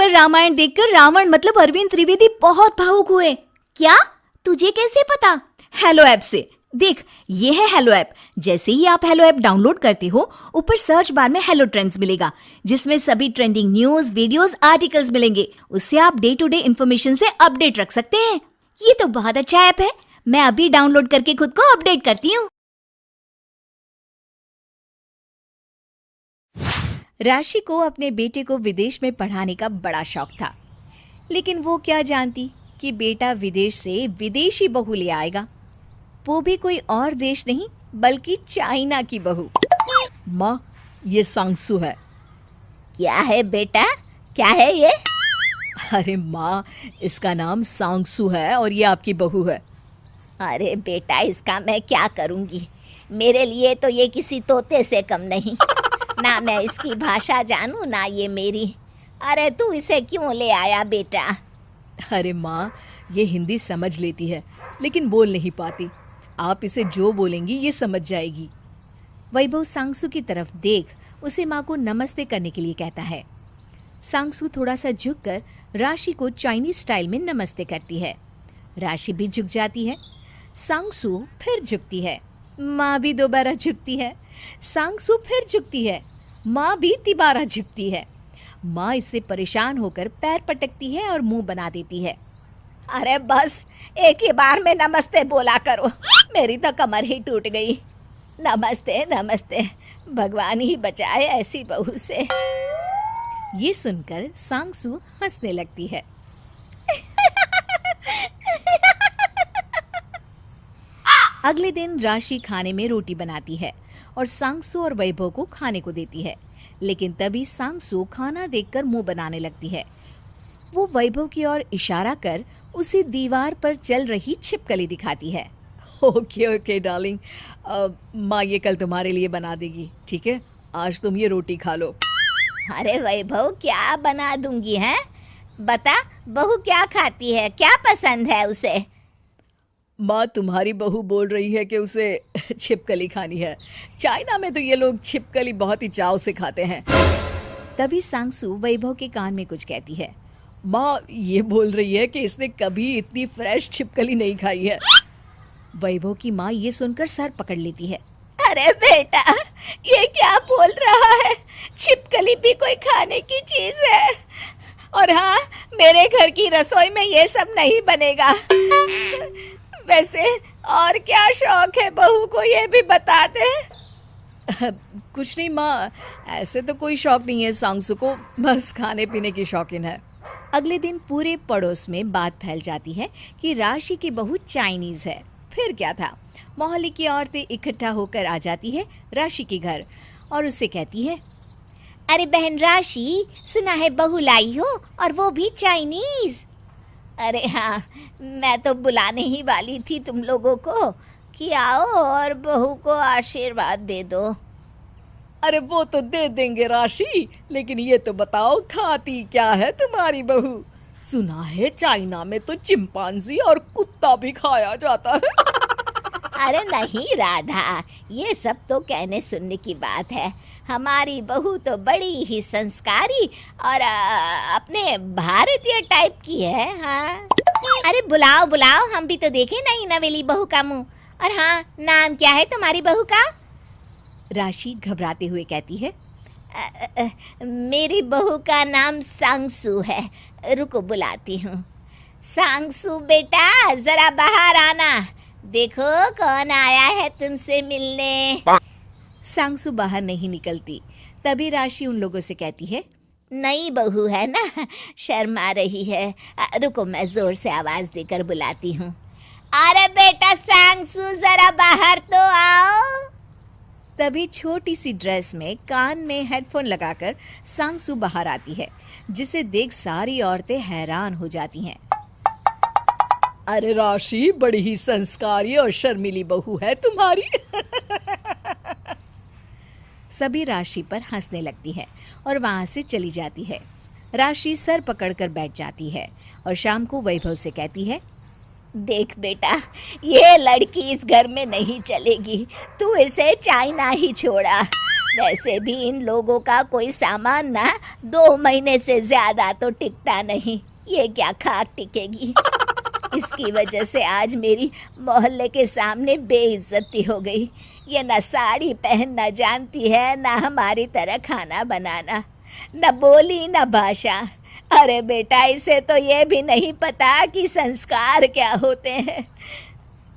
पर रामायण देखकर रावण मतलब अरविंद त्रिवेदी बहुत भावुक हुए। क्या? तुझे कैसे पता? हेलो ऐप से। देख, ये है हेलो ऐप। जैसे ही आप हेलो ऐप डाउनलोड करते हो, ऊपर सर्च बार में हेलो ट्रेंड्स मिलेगा, जिसमें सभी ट्रेंडिंग न्यूज, वीडियोस, आर्टिकल्स मिलेंगे। उससे आप डे टू डे इन्फॉर्मेशन से अपडेट रख सकते हैं। ये तो बहुत अच्छा ऐप है। मैं अभी डाउनलोड करके खुद को अपडेट करती हूँ। राशि को अपने बेटे को विदेश में पढ़ाने का बड़ा शौक था, लेकिन वो क्या जानती कि बेटा विदेश से विदेशी बहू ले आएगा, वो भी कोई और देश नहीं बल्कि चाइना की बहू। माँ, ये सांगसू है। क्या है बेटा? क्या है ये? अरे माँ, इसका नाम सांगसू है और ये आपकी बहू है। अरे बेटा, इसका मैं क्या करूंगी? मेरे लिए तो ये किसी तोते से कम नहीं। ना मैं इसकी भाषा जानूं, ना ये मेरी। अरे तू इसे क्यों ले आया बेटा? अरे माँ, ये हिंदी समझ लेती है लेकिन बोल नहीं पाती। आप इसे जो बोलेंगी ये समझ जाएगी। वैभव सांगसू की तरफ देख उसे माँ को नमस्ते करने के लिए कहता है। सांगसू थोड़ा सा झुककर राशि को चाइनीज स्टाइल में नमस्ते करती है। राशि भी झुक जाती है। सांगसू फिर झुकती है। माँ भी दोबारा झुकती है। सांगसू फिर झुकती है। माँ भी तिबारा झुकती है। माँ इससे परेशान होकर पैर पटकती है और मुंह बना देती है। अरे बस, एक ही बार में नमस्ते बोला करो, मेरी तो कमर ही टूट गई। नमस्ते नमस्ते, भगवान ही बचाए ऐसी बहू से। ये सुनकर सांगसू हंसने लगती है। अगले दिन राशि खाने में रोटी बनाती है और सांगसू और वैभव को खाने को देती है, लेकिन तभी सांगसू खाना देखकर मुंह बनाने लगती है। वो वैभव की ओर इशारा कर उसे दीवार पर चल रही छिपकली दिखाती है। ओके डार्लिंग, माँ ये कल तुम्हारे लिए बना देगी, ठीक है? आज तुम ये रोटी खा लो। अरे वैभव, क्या बना दूंगी है? बता, बहू क्या खाती है, क्या पसंद है उसे? माँ, तुम्हारी बहू बोल रही है कि उसे छिपकली खानी है। चाइना में तो ये लोग छिपकली बहुत ही चाव से खाते हैं। तभी सांगसू वैभव के कान में कुछ कहती है। माँ ये बोल रही है कि इसने कभी इतनी फ्रेश छिपकली नहीं खाई है। वैभव की माँ ये सुनकर सर पकड़ लेती है। अरे बेटा, ये क्या बोल रहा है? छिपकली भी कोई खाने की चीज है? और हाँ, मेरे घर की रसोई में ये सब नहीं बनेगा। वैसे और क्या शौक है बहू को, ये भी बता दे। कुछ नहीं माँ, ऐसे तो कोई शौक नहीं है सांगसू को, बस खाने पीने की शौकीन है। अगले दिन पूरे पड़ोस में बात फैल जाती है कि राशि की बहू चाइनीज है। फिर क्या था, मोहल्ले की औरतें इकट्ठा होकर आ जाती है राशि के घर और उससे कहती है, अरे बहन राशि, सुना है बहू लाई हो और वो भी चाइनीज। अरे हाँ, मैं तो बुलाने ही वाली थी तुम लोगों को कि आओ और बहू को आशीर्वाद दे दो। अरे वो तो दे देंगे राशि, लेकिन ये तो बताओ खाती क्या है तुम्हारी बहू? सुना है चाइना में तो चिंपांजी और कुत्ता भी खाया जाता है। अरे नहीं राधा, ये सब तो कहने सुनने की बात है। हमारी बहू तो बड़ी ही संस्कारी और अपने भारतीय टाइप की है। हाँ, अरे बुलाओ बुलाओ, हम भी तो देखें नई नवेली बहू का मुंह। और हाँ, नाम क्या है तुम्हारी बहू का? राशि घबराते हुए कहती है, मेरी बहू का नाम सांगसू है। रुको बुलाती हूँ। सांगसू बेटा, जरा बाहर आना, देखो कौन आया है तुमसे मिलने। सांगसू बाहर नहीं निकलती। तभी राशि उन लोगों से कहती है, नई बहू है ना, शर्मा रही है। रुको, मैं जोर से आवाज देकर बुलाती हूँ। अरे बेटा सांगसू, जरा बाहर तो आओ। तभी छोटी सी ड्रेस में कान में हेडफोन लगाकर सांगसू बाहर आती है, जिसे देख सारी औरतें हैरान हो जाती हैं। अरे राशि, बड़ी ही संस्कारी और शर्मीली बहू है तुम्हारी। सभी राशि पर हंसने लगती है और वहां से चली जाती है। राशि सर पकड़कर बैठ जाती है और शाम को वैभव से कहती है, देख बेटा, ये लड़की इस घर में नहीं चलेगी, तू इसे चाइना ही छोड़ा। वैसे भी इन लोगों का कोई सामान ना 2 महीने से ज्यादा तो टिकता नहीं, ये क्या खाक टिकेगी। इसकी वजह से आज मेरी मोहल्ले के सामने बेइज्जती हो गई। ये ना साड़ी पहनना जानती है, ना हमारी तरह खाना बनाना, न बोली न भाषा। अरे बेटा, इसे तो ये भी नहीं पता कि संस्कार क्या होते हैं।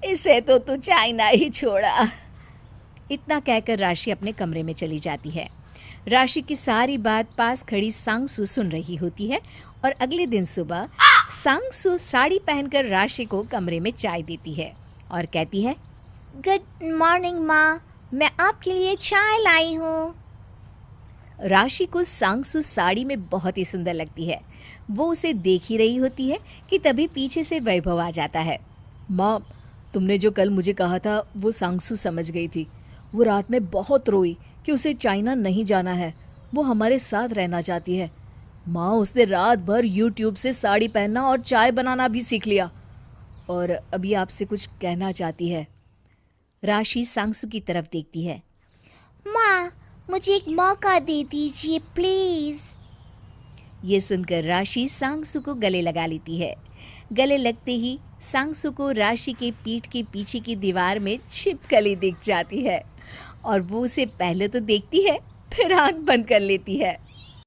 इसे तो तू चाइना ही छोड़ा। इतना कहकर राशि अपने कमरे में चली जाती है। राशि की सारी बात पास खड़ी सांगसू सुन रही होती है और अगले दिन सुबह सांगसू साड़ी पहनकर राशि को कमरे में चाय देती है और कहती है, गुड मॉर्निंग माँ, मैं आपके लिए चाय लाई हूँ। राशि को सांगसू साड़ी में बहुत ही सुंदर लगती है। वो उसे देख ही रही होती है कि तभी पीछे से वैभव आ जाता है। माँ, तुमने जो कल मुझे कहा था वो सांगसू समझ गई थी। वो रात में बहुत रोई कि उसे चाइना नहीं जाना है, वो हमारे साथ रहना चाहती है। माँ, उसने रात भर यूट्यूब से साड़ी पहनना और चाय बनाना भी सीख लिया और अभी आपसे कुछ कहना चाहती है। राशि सांगसू की तरफ देखती है। माँ, मुझे एक मौका दे दीजिए प्लीज। ये सुनकर राशि सांगसू को गले लगा लेती है। गले लगते ही सांगसू को राशि के पीठ के पीछे की दीवार में छिपकली दिख जाती है और वो उसे पहले तो देखती है, फिर आंख बंद कर लेती है।